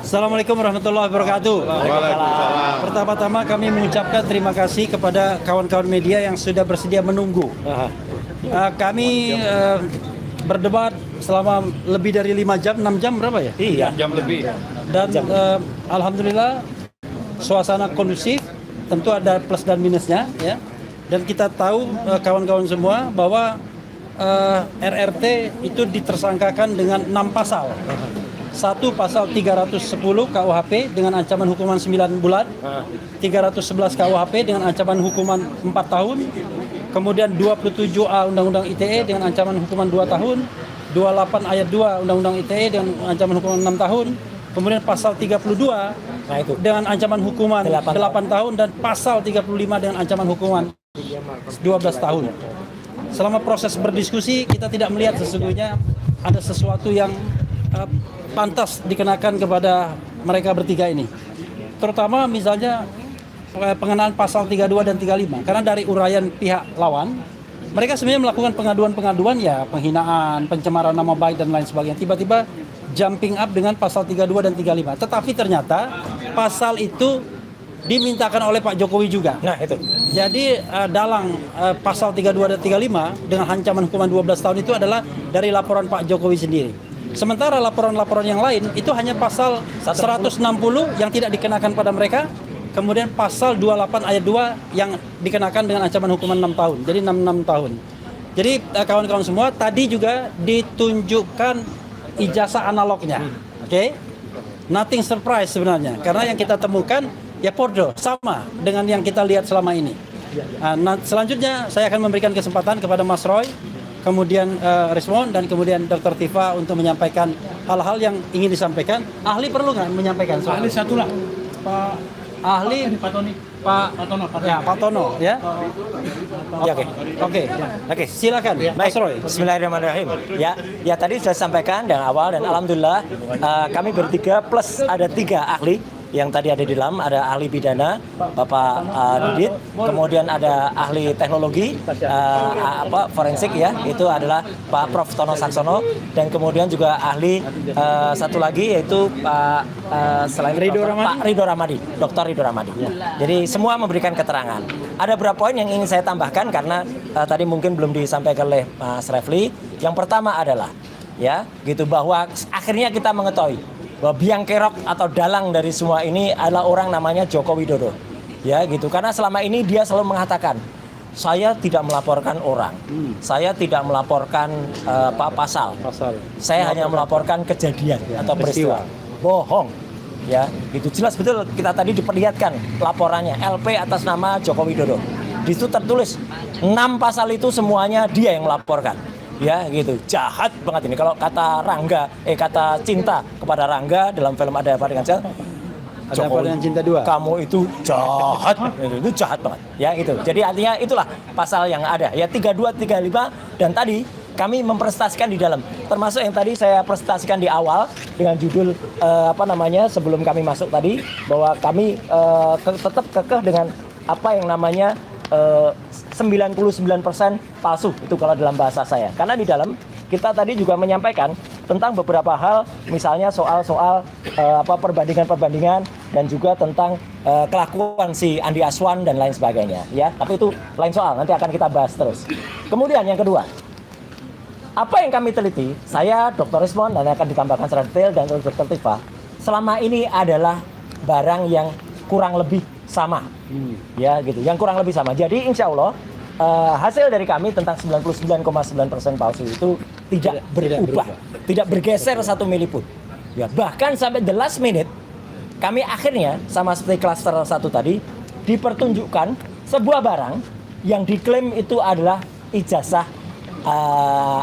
Assalamualaikum warahmatullahi wabarakatuh. Waalaikumsalam. Pertama-tama kami mengucapkan terima kasih kepada kawan-kawan media yang sudah bersedia menunggu. Kami berdebat selama lebih dari 5 jam, 6 jam berapa ya? Iya, jam lebih. Dan alhamdulillah suasana kondusif, tentu ada plus dan minusnya ya. Dan kita tahu kawan-kawan semua bahwa RRT itu ditersangkakan dengan 6 pasal. Satu pasal 310 KUHP dengan ancaman hukuman 9 bulan, 311 KUHP dengan ancaman hukuman 4 tahun, kemudian 27A Undang-Undang ITE dengan ancaman hukuman 2 tahun, 28 ayat 2 Undang-Undang ITE dengan ancaman hukuman 6 tahun, kemudian pasal 32 dengan ancaman hukuman 8 tahun dan pasal 35 dengan ancaman hukuman 12 tahun. Selama proses berdiskusi kita tidak melihat sesungguhnya ada sesuatu yang pantas dikenakan kepada mereka bertiga ini. Terutama misalnya pengenaan pasal 32 dan 35. Karena dari uraian pihak lawan, mereka sebenarnya melakukan pengaduan-pengaduan ya penghinaan, pencemaran nama baik dan lain sebagainya. Tiba-tiba jumping up dengan pasal 32 dan 35. Tetapi ternyata pasal itu dimintakan oleh Pak Jokowi juga. Nah itu. Jadi dalam pasal 32 dan 35 dengan ancaman hukuman 12 tahun itu adalah dari laporan Pak Jokowi sendiri. Sementara laporan-laporan yang lain itu hanya pasal 160 yang tidak dikenakan pada mereka, kemudian pasal 28 ayat 2 yang dikenakan dengan ancaman hukuman 6 tahun. Jadi 6 tahun. Jadi kawan-kawan semua tadi juga ditunjukkan ijazah analognya. Oke? Nothing surprise sebenarnya. Karena yang kita temukan ya podo sama dengan yang kita lihat selama ini. Nah, selanjutnya saya akan memberikan kesempatan kepada Mas Roy, kemudian respon dan kemudian Dr. Tifa untuk menyampaikan hal-hal yang ingin disampaikan. Ahli perlu nggak menyampaikan? Ahli satu lah. Pak Ahli, Pak Tony. Pak Tono. Ya, Pak Tono ya. Ya, Oke. Silakan, Mas Roy. Bismillahirrahmanirrahim. Ya tadi sudah disampaikan dari awal dan alhamdulillah kami bertiga plus ada 3 ahli yang tadi ada di dalam, ada ahli pidana Bapak Didit, kemudian ada ahli teknologi forensik ya, itu adalah Pak Prof Tono Saksono, dan kemudian juga ahli satu lagi yaitu Pak selain Pak Ridho Ramadi, Dr. Ridho Ramadi. Jadi semua memberikan keterangan. Ada beberapa poin yang ingin saya tambahkan karena tadi mungkin belum disampaikan oleh Mas Refli. Yang pertama adalah ya gitu bahwa akhirnya kita mengetahui bahwa biang kerok atau dalang dari semua ini adalah orang namanya Joko Widodo. Ya gitu, karena selama ini dia selalu mengatakan, saya tidak melaporkan orang, saya tidak melaporkan pasal, saya hanya melaporkan kejadian atau peristiwa. Bohong. Ya, gitu jelas betul kita tadi diperlihatkan laporannya LP atas nama Joko Widodo. Di situ tertulis 6 pasal itu semuanya dia yang melaporkan. Ya gitu, jahat banget ini. Kalau kata kata Cinta kepada Rangga dalam film Ada Apa Dengan Cinta, Ada Apa Dengan Cinta 2. Kamu itu jahat, itu jahat banget. Ya itu. Jadi artinya itulah pasal yang ada. Ya 32, 35 dan tadi kami mempresentasikan di dalam. Termasuk yang tadi saya presentasikan di awal dengan judul sebelum kami masuk tadi bahwa kami tetap kekeh dengan apa yang namanya 99% palsu itu kalau dalam bahasa saya. Karena di dalam kita tadi juga menyampaikan tentang beberapa hal, misalnya soal-soal perbandingan-perbandingan dan juga tentang kelakuan si Andi Aswan dan lain sebagainya. Ya, tapi itu lain soal. Nanti akan kita bahas terus. Kemudian yang kedua, apa yang kami teliti, saya Dr. Rismon dan akan ditambahkan secara detail dan Dr. Tifa, selama ini adalah barang yang kurang lebih sama. Ya gitu, yang kurang lebih sama. Jadi insya Allah hasil dari kami tentang 99,9% palsu itu tidak berubah, tidak bergeser 1 mili pun. Ya, bahkan sampai the last minute kami akhirnya sama seperti klaster 1 tadi dipertunjukkan sebuah barang yang diklaim itu adalah ijazah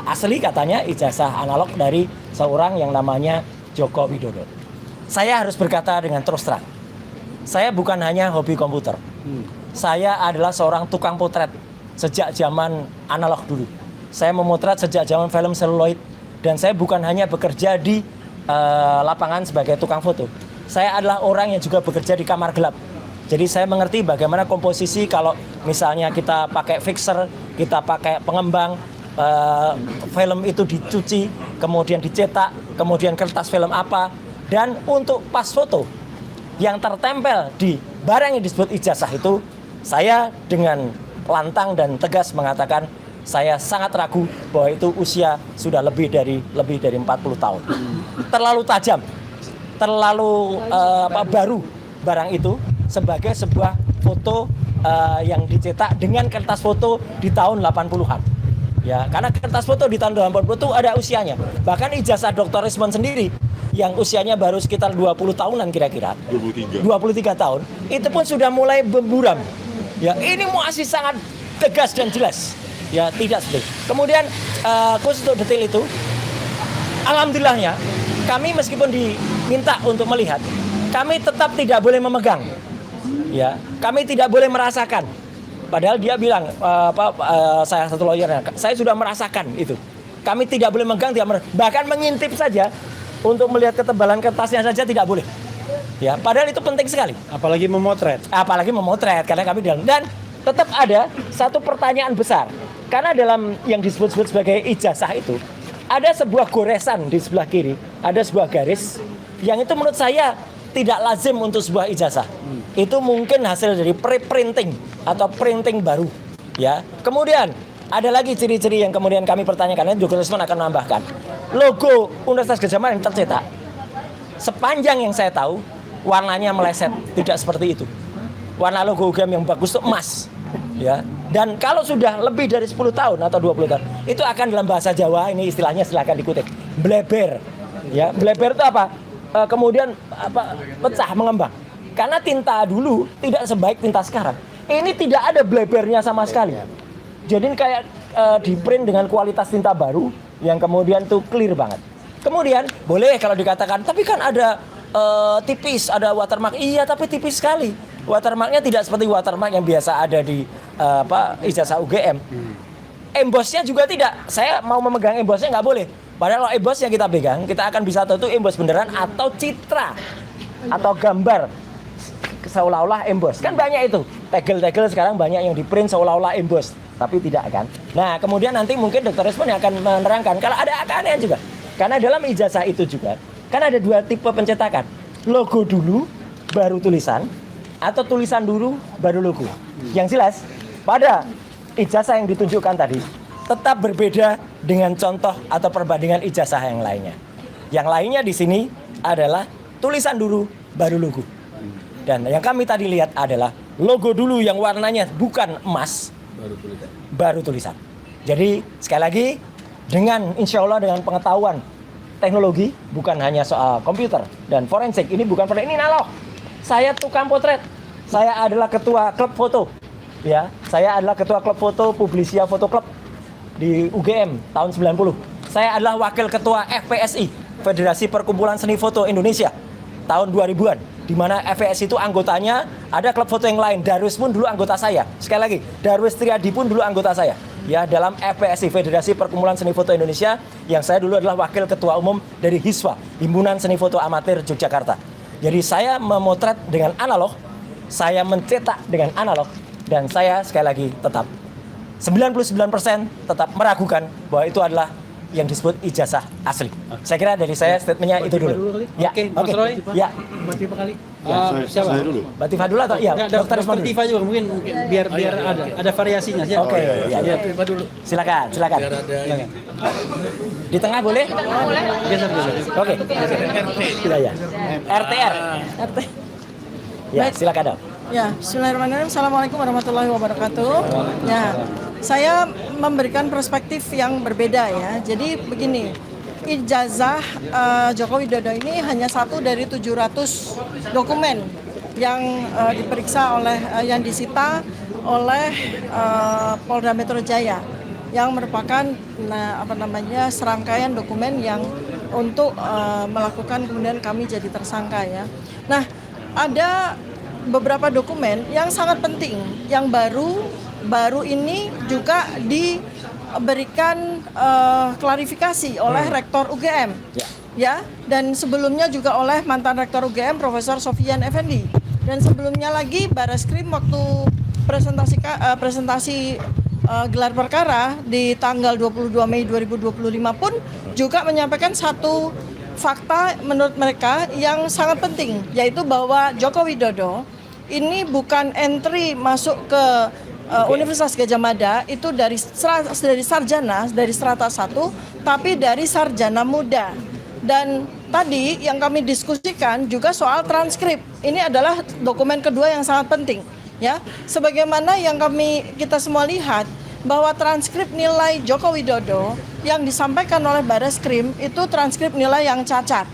asli, katanya ijazah analog dari seorang yang namanya Joko Widodo. Saya harus berkata dengan terus terang, saya bukan hanya hobi komputer. Saya adalah seorang tukang potret sejak zaman analog dulu. Saya memotret sejak zaman film seluloid. Dan saya bukan hanya bekerja di lapangan sebagai tukang foto. Saya adalah orang yang juga bekerja di kamar gelap. Jadi saya mengerti bagaimana komposisi kalau misalnya kita pakai fixer, kita pakai pengembang, film itu dicuci, kemudian dicetak, kemudian kertas film apa, Dan untuk pas foto yang tertempel di barang yang disebut ijazah itu, saya dengan lantang dan tegas mengatakan saya sangat ragu bahwa itu usia sudah lebih dari 40 tahun. Terlalu tajam, terlalu baru barang itu sebagai sebuah foto yang dicetak dengan kertas foto di tahun 80-an. Ya, karena kertas foto di tahun 80 itu ada usianya. Bahkan ijazah Dr. Rismond sendiri yang usianya baru sekitar 20 tahunan kira-kira. 23 tahun. Itu pun sudah mulai berburam. Ya, ini masih sangat tegas dan jelas. Ya, tidak seperti. Kemudian khusus untuk detail itu, alhamdulillahnya kami meskipun diminta untuk melihat, kami tetap tidak boleh memegang. Ya, kami tidak boleh merasakan. Padahal dia bilang, saya satu lawyernya, saya sudah merasakan itu. Kami tidak boleh megang, bahkan mengintip saja untuk melihat ketebalan kertasnya saja tidak boleh. Ya, padahal itu penting sekali. Apalagi memotret. Karena kami dan tetap ada satu pertanyaan besar. Karena dalam yang disebut-sebut sebagai ijazah itu ada sebuah goresan di sebelah kiri, ada sebuah garis yang itu menurut saya tidak lazim untuk sebuah ijazah. Itu mungkin hasil dari pre-printing atau printing baru. Ya. Kemudian ada lagi ciri-ciri yang kemudian kami pertanyakan. Dr. Rismond akan menambahkan logo Universitas Gadjah Mada yang tercetak. Sepanjang yang saya tahu warnanya meleset, tidak seperti itu. Warna logo UGM yang bagus itu emas. Ya. Dan kalau sudah lebih dari 10 tahun atau 20 tahun, itu akan dalam bahasa Jawa, ini istilahnya silakan dikutip, bleber. Ya, bleber itu apa? Kemudian pecah, mengembang. Karena tinta dulu tidak sebaik tinta sekarang. Ini tidak ada blebernya sama sekali. Jadi kayak di print dengan kualitas tinta baru yang kemudian tuh clear banget. Kemudian boleh kalau dikatakan, tapi kan ada tipis, ada watermark. Iya, tapi tipis sekali. Watermarknya tidak seperti watermark yang biasa ada di ijazah UGM. Embossnya juga tidak. Saya mau memegang embossnya nggak boleh. Padahal kalau emboss yang kita pegang, kita akan bisa tahu itu emboss beneran atau citra atau gambar seolah-olah emboss. Kan banyak itu. Tegel-tegel sekarang banyak yang di print seolah-olah emboss, tapi tidak kan. Nah, kemudian nanti mungkin Dr. Rismond yang akan menerangkan kalau ada keanehan juga. Karena dalam ijazah itu juga kan ada dua tipe pencetakan. Logo dulu baru tulisan atau tulisan dulu baru logo. Yang jelas pada ijazah yang ditunjukkan tadi tetap berbeda dengan contoh atau perbandingan ijazah yang lainnya. Yang lainnya di sini adalah tulisan dulu baru logo. Dan yang kami tadi lihat adalah logo dulu yang warnanya bukan emas, baru tulisan. Jadi sekali lagi dengan insya Allah dengan pengetahuan teknologi, bukan hanya soal komputer dan forensik, ini bukan forensik, ini analog. Saya tukang potret, saya adalah ketua klub foto. Ya, saya adalah ketua klub foto Publisia Foto Club di UGM tahun 90. Saya adalah wakil ketua FPSI, Federasi Perkumpulan Seni Foto Indonesia tahun 2000-an, di mana FPSI itu anggotanya ada klub foto yang lain. Darwis pun dulu anggota saya. Sekali lagi, Darwis Triadi pun dulu anggota saya. Ya, dalam FPSI, Federasi Perkumpulan Seni Foto Indonesia, yang saya dulu adalah wakil ketua umum dari HISWA, Himpunan Seni Foto Amatir Yogyakarta. Jadi saya memotret dengan analog, saya mencetak dengan analog, dan saya sekali lagi tetap 99% tetap meragukan bahwa itu adalah yang disebut ijazah asli. Saya kira dari saya statementnya itu dulu. Ya, Oke, Mas Roy. Ya, Mbak Tifa kali. Siapa? Saya dulu. Mbak Tifa dulu atau ya? Dr. Tifa juga mungkin biar ada variasinya. Oke, ya. Tifa dulu. Silakan. Di tengah boleh? Geser. Oke. Sudah ya. RTR. Ya, silakan dong. Ya, bismillahirrahmanirrahim. Assalamualaikum warahmatullahi wabarakatuh. Ya, saya memberikan perspektif yang berbeda ya. Jadi begini, ijazah Joko Widodo ini hanya satu dari 700 dokumen yang diperiksa oleh yang disita oleh Polda Metro Jaya, yang merupakan serangkaian dokumen yang untuk melakukan kemudian kami jadi tersangka ya. Nah, ada beberapa dokumen yang sangat penting yang baru ini juga diberikan klarifikasi oleh Rektor UGM ya, dan sebelumnya juga oleh mantan Rektor UGM Profesor Sofian Effendi, dan sebelumnya lagi Bareskrim waktu presentasi gelar perkara di tanggal 22 Mei 2025 pun juga menyampaikan satu fakta menurut mereka yang sangat penting, yaitu bahwa Joko Widodo ini bukan entry masuk ke Universitas Gadjah Mada itu dari sarjana, dari strata 1, tapi dari sarjana muda. Dan tadi yang kami diskusikan juga soal transkrip. Ini adalah dokumen kedua yang sangat penting, ya. Sebagaimana yang kita semua lihat bahwa transkrip nilai Joko Widodo yang disampaikan oleh Bareskrim itu transkrip nilai yang cacat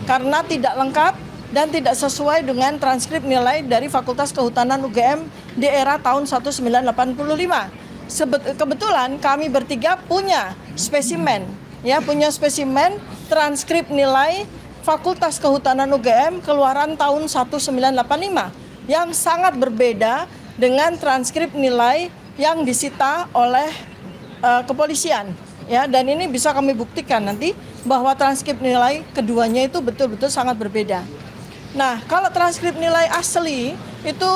karena tidak lengkap dan tidak sesuai dengan transkrip nilai dari Fakultas Kehutanan UGM di era tahun 1985. Kebetulan kami bertiga punya spesimen, ya, punya spesimen transkrip nilai Fakultas Kehutanan UGM keluaran tahun 1985 yang sangat berbeda dengan transkrip nilai yang disita oleh kepolisian, ya, dan ini bisa kami buktikan nanti bahwa transkrip nilai keduanya itu betul-betul sangat berbeda. Nah, kalau transkrip nilai asli itu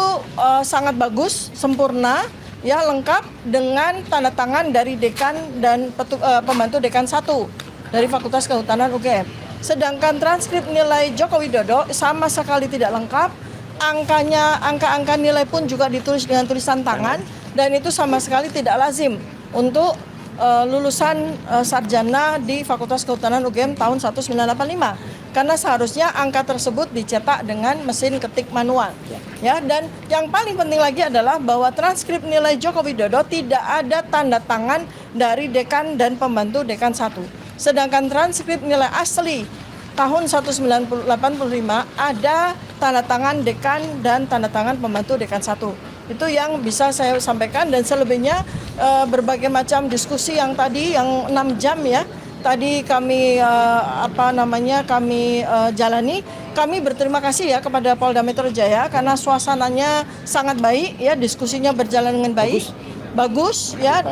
sangat bagus, sempurna, ya, lengkap dengan tanda tangan dari dekan dan pembantu dekan 1 dari Fakultas Kehutanan UGM. Sedangkan transkrip nilai Joko Widodo sama sekali tidak lengkap, angka-angka nilai pun juga ditulis dengan tulisan tangan, dan itu sama sekali tidak lazim untuk lulusan sarjana di Fakultas Kehutanan UGM tahun 1985. Karena seharusnya angka tersebut dicetak dengan mesin ketik manual. Ya, dan yang paling penting lagi adalah bahwa transkrip nilai Joko Widodo tidak ada tanda tangan dari dekan dan pembantu dekan 1. Sedangkan transkrip nilai asli tahun 1985 ada tanda tangan dekan dan tanda tangan pembantu dekan 1. Itu yang bisa saya sampaikan, dan selebihnya berbagai macam diskusi yang tadi yang 6 jam, ya, tadi kami jalani. Kami berterima kasih, ya, kepada Polda Metro Jaya karena suasananya sangat baik, ya, diskusinya berjalan dengan baik. Bagus, ya,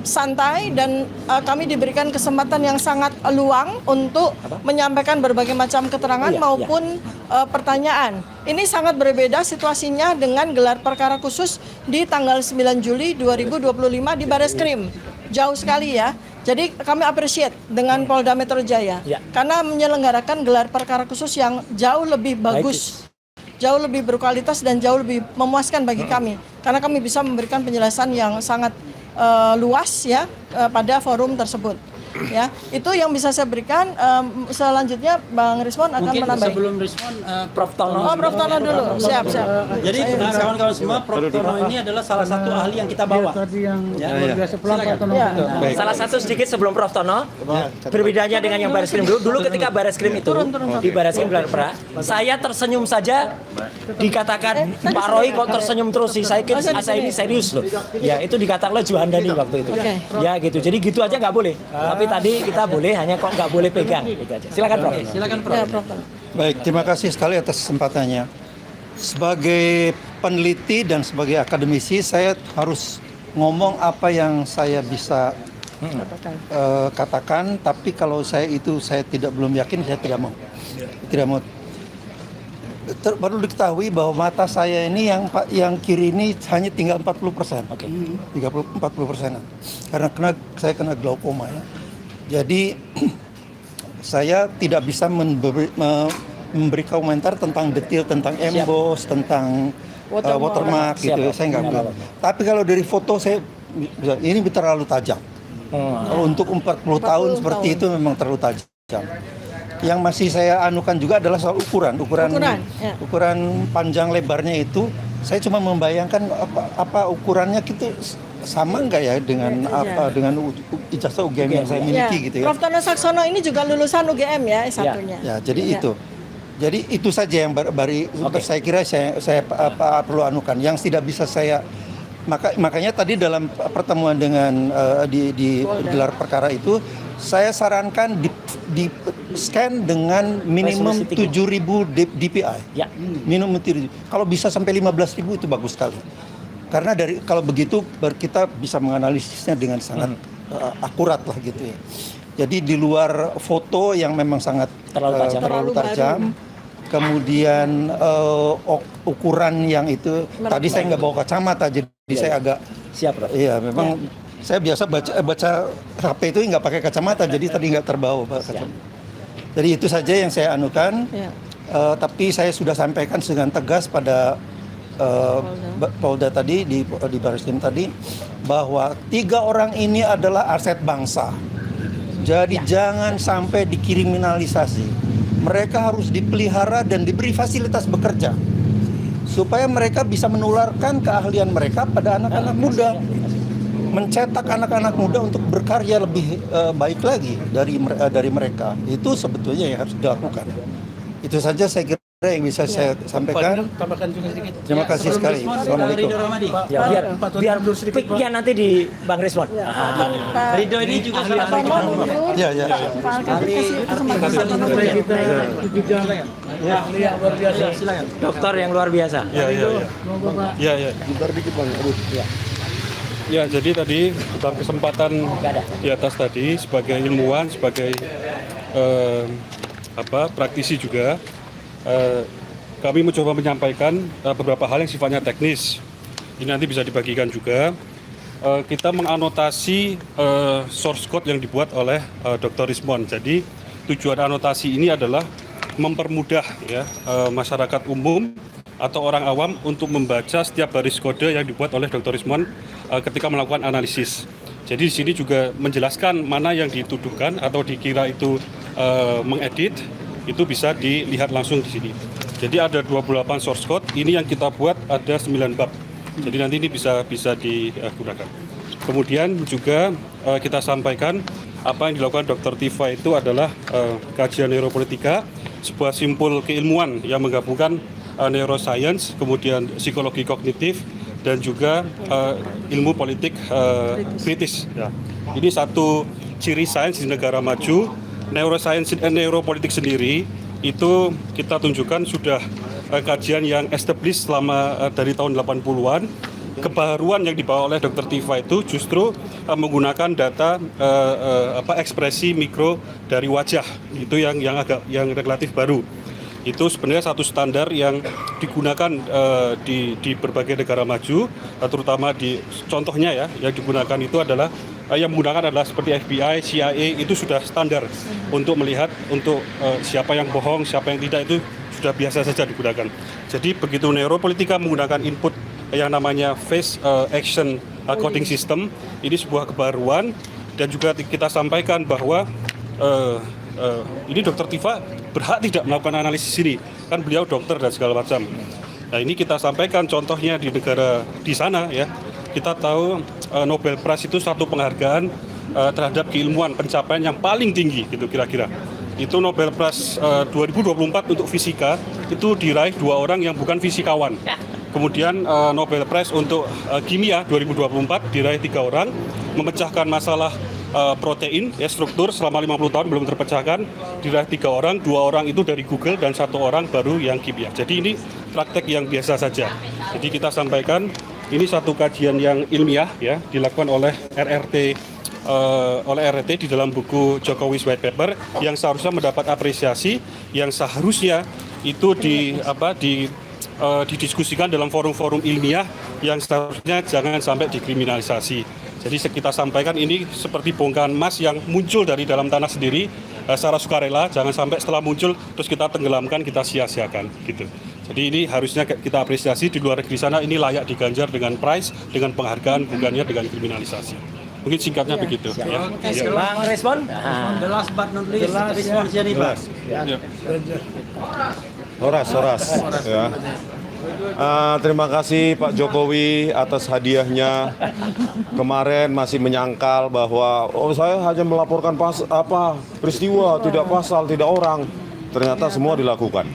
santai, dan kami diberikan kesempatan yang sangat luang untuk menyampaikan berbagai macam keterangan maupun pertanyaan. Ini sangat berbeda situasinya dengan gelar perkara khusus di tanggal 9 Juli 2025 di Bareskrim. Jauh sekali, ya. Jadi kami appreciate dengan Polda Metro Jaya karena menyelenggarakan gelar perkara khusus yang jauh lebih bagus, jauh lebih berkualitas, dan jauh lebih memuaskan bagi kami karena kami bisa memberikan penjelasan yang sangat luas, ya, pada forum tersebut. Ya, itu yang bisa saya berikan. Selanjutnya Bang Rismon akan Mungkin menambah. sebelum Rismon, Prof. Tono. Oh, Prof. Tono dulu. Siap. Jadi kawan-kawan semua, Prof. Tono ini adalah salah satu ahli yang kita bawa. Tadi yang Ya, luar biasa pelan Pak Tono. Ya. Salah satu sedikit sebelum Prof. Tono, berbedanya dengan yang Bareskrim dulu ketika Bareskrim itu di Bareskrim gelar perkara, saya tersenyum saja dikatakan Pak Roy kok tersenyum terus sih, saya ini serius loh. Ya, itu dikatakan oleh Juhandani waktu itu. Ya gitu, jadi gitu aja nggak boleh. Tapi tadi kita boleh, hanya kok nggak boleh pegang. Gitu aja. Silakan Prof. Silakan Prof. Ya, Prof. Baik, terima kasih sekali atas kesempatannya. Sebagai peneliti dan sebagai akademisi, saya harus ngomong apa yang saya bisa katakan. Tapi kalau saya belum yakin, saya tidak mau. Baru diketahui bahwa mata saya ini yang kiri ini hanya tinggal 40%. 40%. Karena saya kena glaukoma, ya. Jadi saya tidak bisa memberi komentar tentang detail, tentang emboss, tentang watermark gitu. Saya nggak boleh. Tapi kalau dari foto saya ini terlalu tajam. Kalau untuk 40 tahun seperti itu memang terlalu tajam. Yang masih saya anukan juga adalah soal ukuran panjang lebarnya itu. Saya cuma membayangkan apa ukurannya gitu. Sama nggak ya dengan ijazah UGM yang saya miliki gitu ya. Prof. Tono Saksono ini juga lulusan UGM, ya, S1-nya. Ya, jadi itu. Jadi itu saja yang saya kira saya perlu anukan. Yang tidak bisa saya makanya tadi dalam pertemuan dengan di gelar perkara itu saya sarankan di scan dengan minimum 7.000 DPI. Ya. Minimum 7.000. Kalau bisa sampai 15.000 itu bagus sekali. Karena kalau begitu kita bisa menganalisisnya dengan sangat akurat lah gitu ya. Jadi di luar foto yang memang sangat terlalu tajam, kemudian ukuran yang itu tadi saya nggak bawa kacamata, jadi saya agak siap, Prof. Iya, memang saya biasa baca HP itu nggak pakai kacamata, jadi tadi nggak terbawa kacamata. Jadi itu saja yang saya anukan. Ya. Tapi saya sudah sampaikan dengan tegas pada Polda tadi di Barreskrim tadi bahwa 3 orang ini adalah aset bangsa. Jadi jangan sampai dikriminalisasi. Mereka harus dipelihara dan diberi fasilitas bekerja supaya mereka bisa menularkan keahlian mereka pada anak-anak muda. Mencetak anak-anak muda untuk berkarya lebih baik lagi dari mereka. Itu sebetulnya yang harus dilakukan. Itu saja saya kira yang bisa saya sampaikan. Tambahkan juga sedikit. Terima kasih sekali. Assalamualaikum. Ridho Ramadi. Ya, biar quick-nya nanti di Bang Rismon. Ridho ini juga salah Pak satu. Mo dulu. Ya, ya. Pak Alkafi kasih kesempatan. Luar biasa. Silakan. Dokter yang luar biasa. Ya. Ya, jadi tadi dalam kesempatan di atas tadi sebagai ilmuwan, sebagai praktisi juga, kami mencoba menyampaikan beberapa hal yang sifatnya teknis. Ini nanti bisa dibagikan juga. Kita menganotasi source code yang dibuat oleh Dr. Rismon. Jadi tujuan anotasi ini adalah mempermudah ya masyarakat umum atau orang awam untuk membaca setiap baris kode yang dibuat oleh Dr. Rismon ketika melakukan analisis. Jadi di sini juga menjelaskan mana yang dituduhkan atau dikira itu mengedit, itu bisa dilihat langsung di sini. Jadi ada 28 source code, ini yang kita buat ada 9 bab. Jadi nanti ini bisa digunakan. Kemudian juga kita sampaikan apa yang dilakukan Dr. Tifa itu adalah kajian neuropolitika, sebuah simpul keilmuan yang menggabungkan neuroscience, kemudian psikologi kognitif, dan juga ilmu politik kritis. Ya. Ini satu ciri sains di negara maju. Neuroscience dan neuropolitik sendiri itu kita tunjukkan sudah kajian yang established selama dari tahun 80-an. Kebaruan yang dibawa oleh Dr. Tifa itu justru menggunakan data ekspresi mikro dari wajah. Itu yang relatif baru. Itu sebenarnya satu standar yang digunakan di berbagai negara maju, terutama di contohnya ya yang digunakan itu adalah yang menggunakan adalah seperti FBI, CIA, itu sudah standar untuk melihat untuk siapa yang bohong, siapa yang tidak, itu sudah biasa saja digunakan. Jadi begitu neuropolitika menggunakan input yang namanya face action coding system, ini sebuah kebaruan, dan juga kita sampaikan bahwa ini Dr. Tifa berhak tidak melakukan analisis ini, kan beliau dokter dan segala macam. Nah ini kita sampaikan contohnya di negara di sana ya, kita tahu Nobel Prize itu satu penghargaan terhadap keilmuan, pencapaian yang paling tinggi gitu kira-kira. Itu Nobel Prize 2024 untuk fisika itu diraih 2 orang yang bukan fisikawan. Kemudian Nobel Prize untuk kimia 2024 diraih 3 orang, memecahkan masalah protein ya, struktur selama 50 tahun belum terpecahkan, diraih 3 orang, 2 orang itu dari Google dan 1 orang baru yang kimia. Jadi ini praktek yang biasa saja. Jadi kita sampaikan ini satu kajian yang ilmiah ya, dilakukan oleh RRT di dalam buku Jokowi's White Paper yang seharusnya mendapat apresiasi, yang seharusnya itu didiskusikan dalam forum-forum ilmiah, yang seharusnya jangan sampai dikriminalisasi. Jadi kita sampaikan ini seperti bongkahan emas yang muncul dari dalam tanah sendiri secara sukarela, jangan sampai setelah muncul terus kita tenggelamkan, kita sia-siakan gitu. Jadi ini harusnya kita apresiasi, di luar negeri sana ini layak diganjar dengan prize, dengan penghargaan, bukannya dengan kriminalisasi. Mungkin singkatnya begitu. Ya. Bang Respon? The last but not least, Rismon Sianipar. Horas. Ya. Terima kasih Pak Jokowi atas hadiahnya. Kemarin masih menyangkal bahwa saya hanya melaporkan peristiwa, tidak pasal, tidak orang. Ternyata semua dilakukan.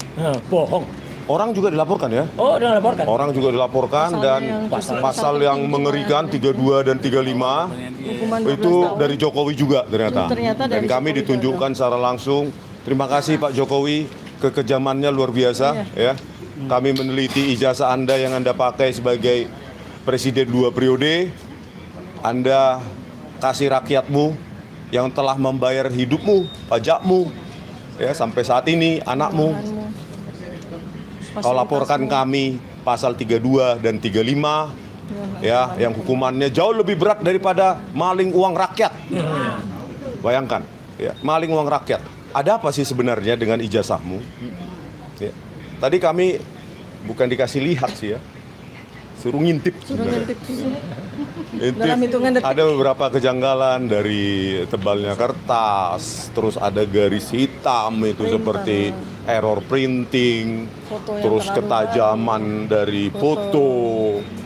Bohong. Orang juga dilaporkan ya. Oh, udah dilaporkan. Orang juga dilaporkan dan pasal yang mengerikan 32 dan 35 itu dari Jokowi juga ternyata. Dan kami ditunjukkan secara langsung. Terima kasih Pak Jokowi, kekejamannya luar biasa ya. Kami meneliti ijazah Anda yang Anda pakai sebagai presiden 2 periode. Anda kasih rakyatmu yang telah membayar hidupmu, pajakmu ya sampai saat ini, anakmu. Kau laporkan kami pasal 32 dan 35 ya, yang hukumannya jauh lebih berat daripada maling uang rakyat. Bayangkan ya, maling uang rakyat. ada apa sih sebenarnya dengan ijazahmu? Ya. Tadi kami bukan dikasih lihat sih ya, suruh ngintip. Dalam hitungan detik. Ada beberapa kejanggalan dari tebalnya kertas, terus ada garis hitam itu seperti error printing, Foto yang terus terlalu ketajaman dari foto.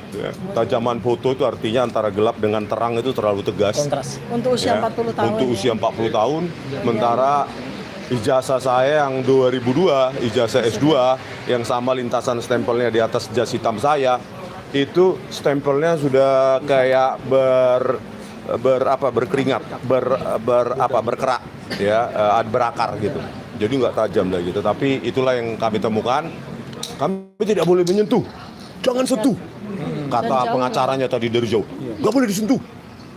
Ya, ketajaman foto itu artinya antara gelap dengan terang itu terlalu tegas. Kontras. Untuk usia Ya, 40 tahun. Untuk ya. usia 40 tahun, sementara ijazah saya yang 2002, ijazah S2 yang sama lintasan stempelnya di atas jas hitam saya, itu stempelnya sudah kayak berkeringat, berkerak, ya, berakar gitu. Jadi nggak tajam lah gitu. Tapi itulah yang kami temukan. Kami tidak boleh menyentuh, jangan sentuh. Kata pengacaranya tadi dari jauh, nggak boleh disentuh.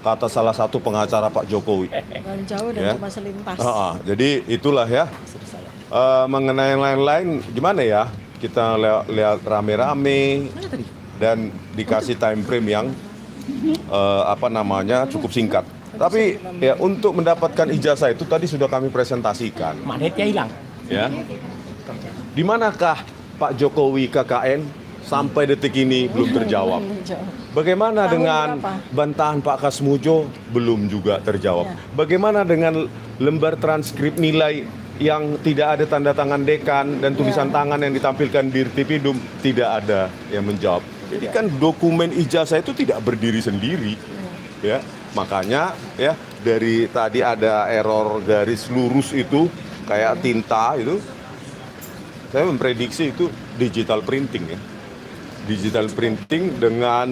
Kata salah satu pengacara Pak Jokowi. Dan jauh dan Ya. cuma selintas. Jadi itulah ya. Mengenai yang lain-lain gimana ya? Kita lihat rame-rame dan dikasih time frame yang cukup singkat. Tapi ya untuk mendapatkan ijazah itu tadi sudah kami presentasikan. Magnetnya hilang. Ya. Di manakah Pak Jokowi KKN sampai detik ini belum terjawab? Bagaimana Tahun dengan berapa? bantahan Pak Kasmujo? Belum juga terjawab. Ya. Bagaimana dengan lembar transkrip nilai yang tidak ada tanda tangan dekan dan tulisan tangan yang ditampilkan di Irtipidum? Tidak ada yang menjawab. Jadi kan dokumen ijazah itu tidak berdiri sendiri. Ya, makanya ya dari tadi ada error garis lurus itu kayak tinta itu. Saya memprediksi itu digital printing ya. Digital printing dengan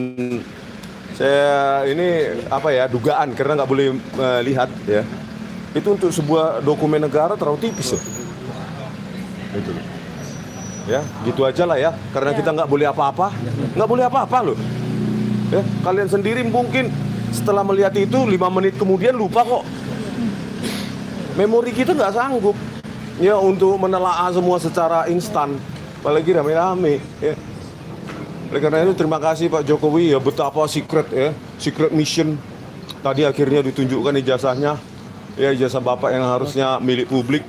saya ini dugaan karena nggak boleh lihat ya. Itu untuk sebuah dokumen negara terlalu tipis ya. Itu. Ya, gitu aja lah ya. Karena kita nggak boleh apa-apa, loh. Ya, kalian sendiri mungkin setelah melihat itu 5 menit kemudian lupa kok. Memori kita nggak sanggup ya untuk menelaah semua secara instan, apalagi rame-rame. Ya. Oleh karena itu terima kasih Pak Jokowi ya, betapa secret mission tadi akhirnya ditunjukkan ijazahnya. Ya, ijazah Bapak yang harusnya milik publik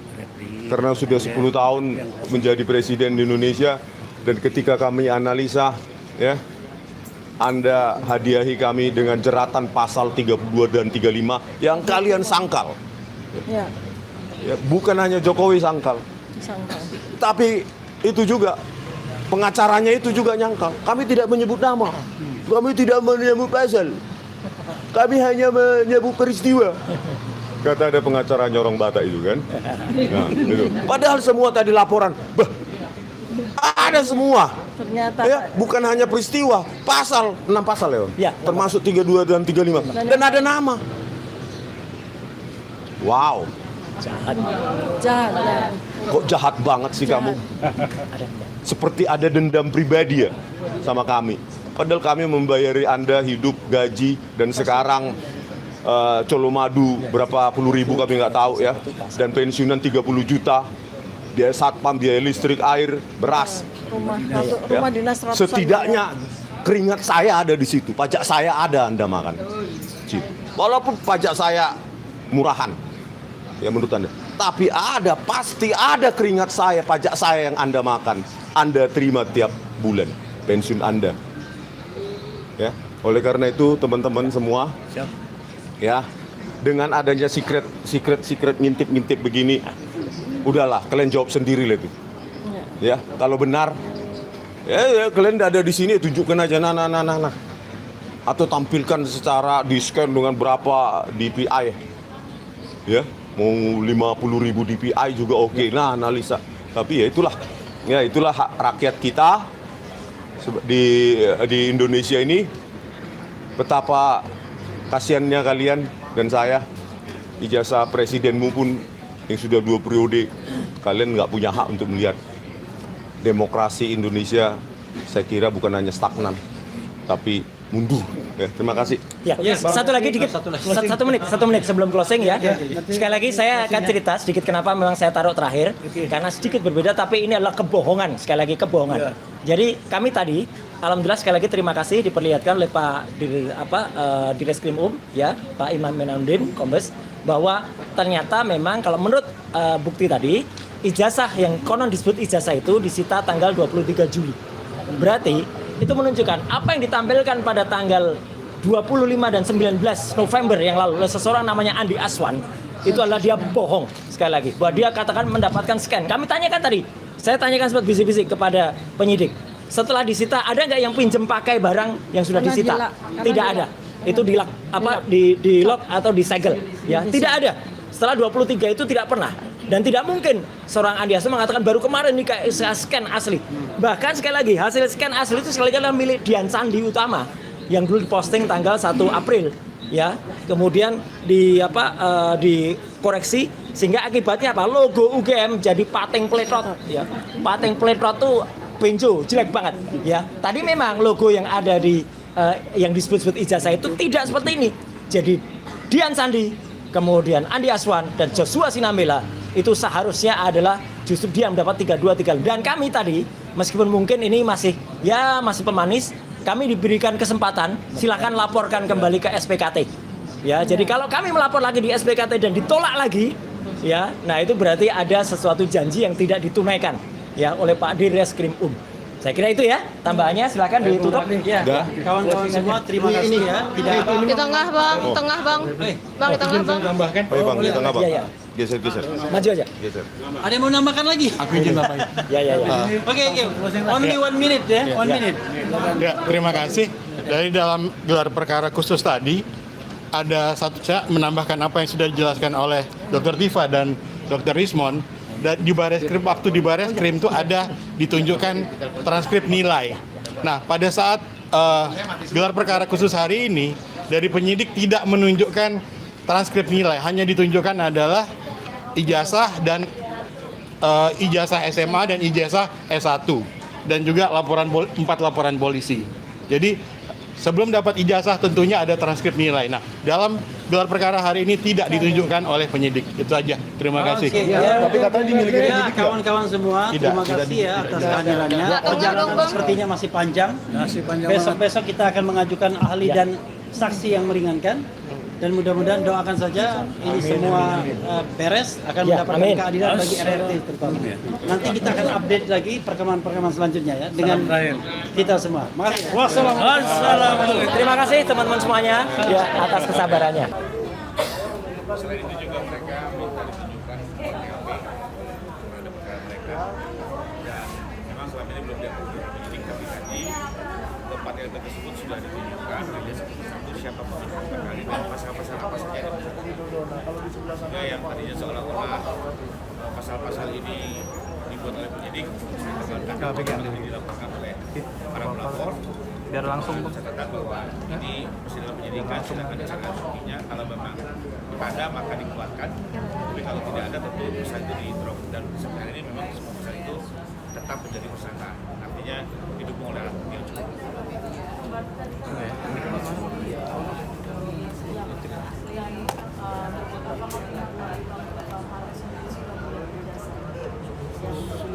karena sudah 10 tahun menjadi presiden di Indonesia, dan ketika kami analisa ya, Anda hadiahi kami dengan jeratan pasal 32 dan 35 yang kalian sangkal. Ya, Ya, bukan hanya Jokowi sangkal, disangkal. tapi itu juga pengacaranya itu juga nyangkal. Kami tidak menyebut nama, kami tidak menyebut pasal, kami hanya menyebut peristiwa. Kata ada pengacara nyorong Batak itu kan. Nah, itu. Padahal semua tadi laporan, ada semua. Ternyata Ya, bukan hanya peristiwa, pasal 6 pasal ya, Ya. termasuk 32 dan 35 dan ada nama. Wow, Jahat. jahat. Ya. kok jahat banget sih kamu? Seperti ada dendam pribadi ya sama kami. Padahal kami membayari Anda hidup, gaji, dan sekarang colomadu berapa puluh ribu kami nggak tahu ya, dan pensiunan 30 juta, biaya satpam, biaya listrik, air, beras. Rumah dinas ratusan Setidaknya keringat saya ada di situ, pajak saya ada Anda makan. Walaupun pajak saya murahan, ya menurut Anda, tapi pasti ada keringat saya, pajak saya yang Anda makan, Anda terima tiap bulan pensiun Anda. Ya, oleh karena itu teman-teman semua, ya, dengan adanya secret ngintip begini, udahlah kalian jawab sendiri lah itu. Ya, kalau benar, ya kalian ada di sini tunjukkan aja, nah. Atau tampilkan secara di scan dengan berapa DPI, ya, mau 50.000 DPI juga oke. Nah, analisa. Tapi ya itulah hak rakyat kita di Indonesia ini. Betapa kasihannya kalian dan saya, ijazah presidenmu pun yang sudah 2 periode, kalian nggak punya hak untuk melihat demokrasi Indonesia. Saya kira bukan hanya stagnan, tapi mundur. Ya, terima kasih. Ya, satu lagi dikit, satu menit sebelum closing ya. Sekali lagi saya akan cerita sedikit kenapa memang saya taruh terakhir, karena sedikit berbeda, tapi ini adalah kebohongan, sekali lagi kebohongan. Jadi kami tadi, alhamdulillah sekali lagi terima kasih diperlihatkan oleh Pak Direskrim ya, Pak Imam Menandin Kombes, bahwa ternyata memang kalau menurut bukti tadi, ijazah yang konon disebut ijazah itu disita tanggal 23 Juli. Berarti itu menunjukkan apa yang ditampilkan pada tanggal 25 dan 19 November yang lalu oleh seseorang namanya Andi Aswan, itu adalah dia bohong sekali lagi. Bahwa dia katakan mendapatkan scan. Kami tanyakan tadi, saya tanyakan sempat bisik-bisik kepada penyidik. Setelah disita, ada nggak yang pinjem pakai barang yang sudah disita? Tidak ada. Itu di lock atau disegel. Ya, tidak ada. Setelah 23 itu tidak pernah. Dan tidak mungkin seorang Andi Aswan mengatakan baru kemarin nih kayak saya scan asli. Bahkan sekali lagi hasil scan asli itu sekali lagi adalah milik Dian Sandi Utama yang dulu diposting tanggal 1 April. Ya, kemudian dikoreksi sehingga akibatnya apa? Logo UGM jadi pating pletrot. Ya, pating pletrot tuh benjo, jelek banget. Ya, tadi memang logo yang ada di yang disebut-sebut ijazah itu tidak seperti ini. Jadi Dian Sandi, kemudian Andi Aswan dan Joshua Sinambela itu seharusnya adalah justru dia mendapat 32-35. Dan kami tadi meskipun mungkin ini masih pemanis, kami diberikan kesempatan silakan laporkan kembali ke SPKT. Ya, jadi kalau kami melapor lagi di SPKT dan ditolak lagi, ya, nah itu berarti ada sesuatu janji yang tidak ditunaikan ya oleh Pak Dirreskrim Saya kira itu ya tambahannya, silakan ditutup. Ya, kawan-kawan semua terima kasih ya. Tidak Di tengah bang, tengah bang, bang di tengah bang. Tambahkan. Oh, Bang, di tengah, Bang. Iya, iya. Geser. Maju aja. Geser. ada yang mau nambahkan lagi? Aku izin Bapak. Ya. Oke. Only 1 minute ya, 1 minute. Ya, terima kasih. Dari dalam gelar perkara khusus tadi, ada satu saya menambahkan apa yang sudah dijelaskan oleh Dr. Tifa dan Dr. Rismon. Dan di Bareskrim, waktu di Bareskrim itu ada ditunjukkan transkrip nilai. Nah, pada saat gelar perkara khusus hari ini, dari penyidik tidak menunjukkan transkrip nilai, hanya ditunjukkan adalah ijazah dan ijazah SMA dan ijazah S1 dan juga 4 laporan polisi. Jadi sebelum dapat ijazah tentunya ada transkrip nilai. Nah, dalam gelar perkara hari ini tidak ditunjukkan oleh penyidik. Itu aja. Terima kasih. Tapi katanya dimiliki kawan-kawan semua, Tidak, terima kasih ya atas kehadirannya. Perjalanan sepertinya masih panjang. Besok-besok kita akan mengajukan ahli dan saksi yang meringankan. Dan mudah-mudahan doakan saja ini semua beres, akan mendapatkan amin. keadilan bagi RRT terutama. Nanti kita akan update lagi perkembangan selanjutnya ya dengan kita semua. Makasih. Wassalamualaikum. Terima kasih teman-teman semuanya ya atas kesabarannya. Selain itu juga mereka minta ditunjukkan PLP terhadap mereka, dan memang selama ini belum diakui penyidik, tapi tadi tempat yang tersebut sudah ditunjukkan oleh satu siapa penyidik kali dan pasal-pasal apa saja yang juga yang tadinya seolah-olah pasal-pasal ini dibuat oleh penyidik yang dilakukan oleh para pelapor. Biar langsung catatan bahwa ini masih dalam penyidikan, silakan dicari buktinya. Kalau memang ada maka dikeluarkan, tapi kalau tidak ada tentu bisa jadi drop. Dan sampai hari ini memang semua pasal itu tetap menjadi tersangka, artinya didukung oleh alat bukti yang cukup.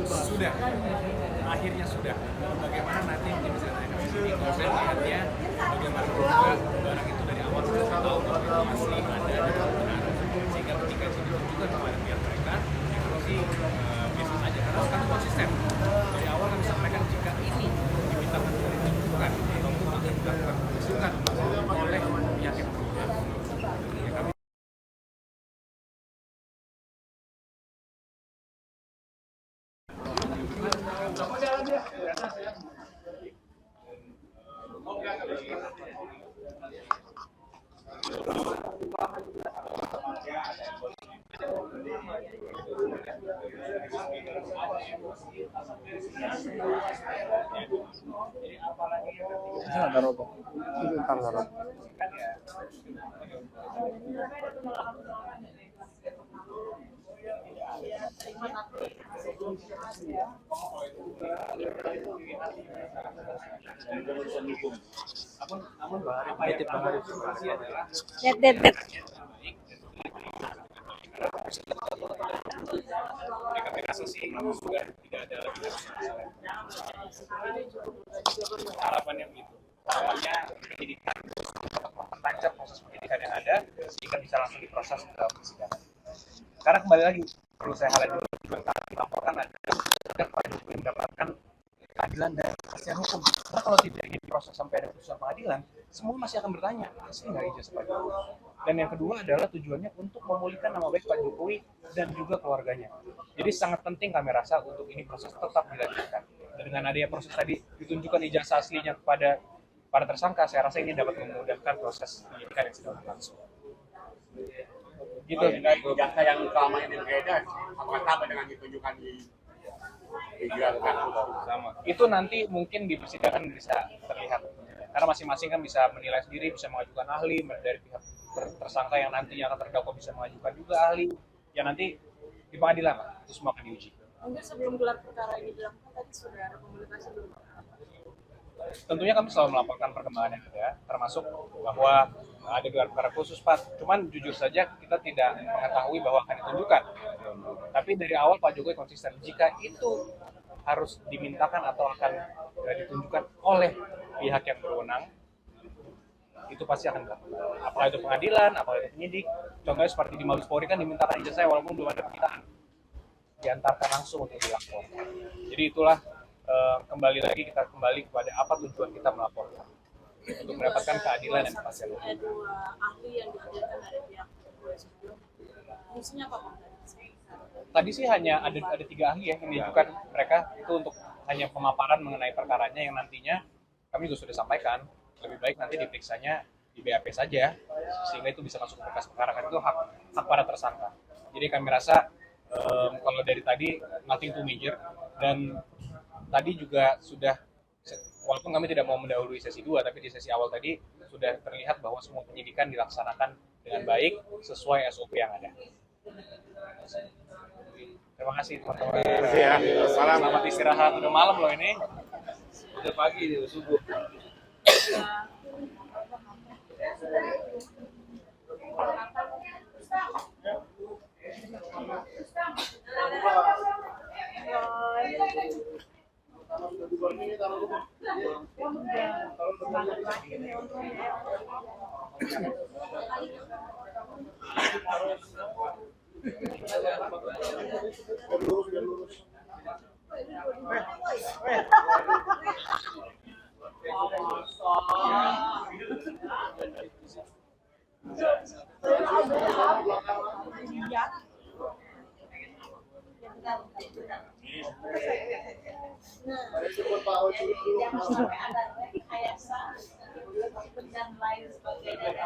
Sudah, akhirnya sudah. Bagaimana nanti bisa naik ke sini? Kalau saya melihatnya, bagaimana juga barang itu dari awal sudah tahu bahwa itu asli ada dan benar. Sehingga ketika itu ditunjukkan kepada pihak mereka, itu sih biasa saja. Karena sekarang konsisten. Dari awal kami sampaikan jika ini diminta untuk ditunjukkan ataupun untuk dilakukan penunjukan oleh pihak yang berwenang. Harapannya begitu. Harapannya penyidikan memperlancar proses penyidikan yang ada sehingga bisa langsung diproses ke persidangan. Karena kembali lagi perlu saya highlight dulu, tujuan kami melaporkan adalah agar Pak Jokowi mendapatkan keadilan dan kepastian hukum. Karena kalau tidak ini proses sampai ada putusan pengadilan, semua masih akan bertanya, asli nggak ijazah Pak Jokowi? Dan yang kedua adalah tujuannya untuk memulihkan nama baik Pak Jokowi dan juga keluarganya. Jadi sangat penting kami rasa untuk ini proses tetap dilanjutkan. Dan dengan adanya proses tadi ditunjukkan ijazah aslinya kepada para tersangka, saya rasa ini dapat memudahkan proses penyidikan yang sedang berlangsung. Gitu. Ijazah yang selama ini beredar, apakah sama dengan ditunjukkan di sama. Itu nanti mungkin di persidangan bisa terlihat. Karena masing-masing kan bisa menilai sendiri, bisa mengajukan ahli dari pihak tersangka yang nantinya akan terdakwa bisa mengajukan juga ahli. Yang nanti di pengadilan itu semua akan diuji. Mungkin sebelum gelar perkara ini dilakukan tadi sudah ada komunikasi belum? Tentunya kami selalu melaporkan perkembangan yang ada, termasuk bahwa ada gelar perkara khusus, Pak. Cuman jujur saja kita tidak mengetahui bahwa akan ditunjukkan. Tapi dari awal Pak Jokowi konsisten, jika itu harus dimintakan atau akan ditunjukkan oleh pihak yang berwenang, itu pasti akan dilakukan. Apakah itu pengadilan, apakah itu penyidik. Contohnya seperti di Mabes Polri kan dimintakan ijazah walaupun belum ada penyitaan. Diantarkan langsung untuk dilapor. Jadi itulah kembali lagi kita kembali kepada apa tujuan kita melaporkan untuk mendapatkan keadilan dan kepastian hukum. Ada dua ahli yang dihadirkan dari pihak kepolisian. Fungsinya apa Pak? Tadi sih hanya ada 3 ahli ya yang diajukan mereka itu untuk hanya pemaparan mengenai perkaranya yang nantinya kami juga sudah sampaikan lebih baik nanti diperiksanya di BAP saja sehingga itu bisa masuk ke berkas perkara kan itu hak para tersangka. Jadi kami rasa kalau dari tadi nothing to major dan tadi juga sudah, walaupun kami tidak mau mendahului sesi 2, tapi di sesi awal tadi sudah terlihat bahwa semua penyidikan dilaksanakan dengan baik sesuai SOP yang ada. Terima kasih teman-teman. Selamat istirahat, udah malam loh ini. Udah pagi, udah subuh. Dan lain sebagainya.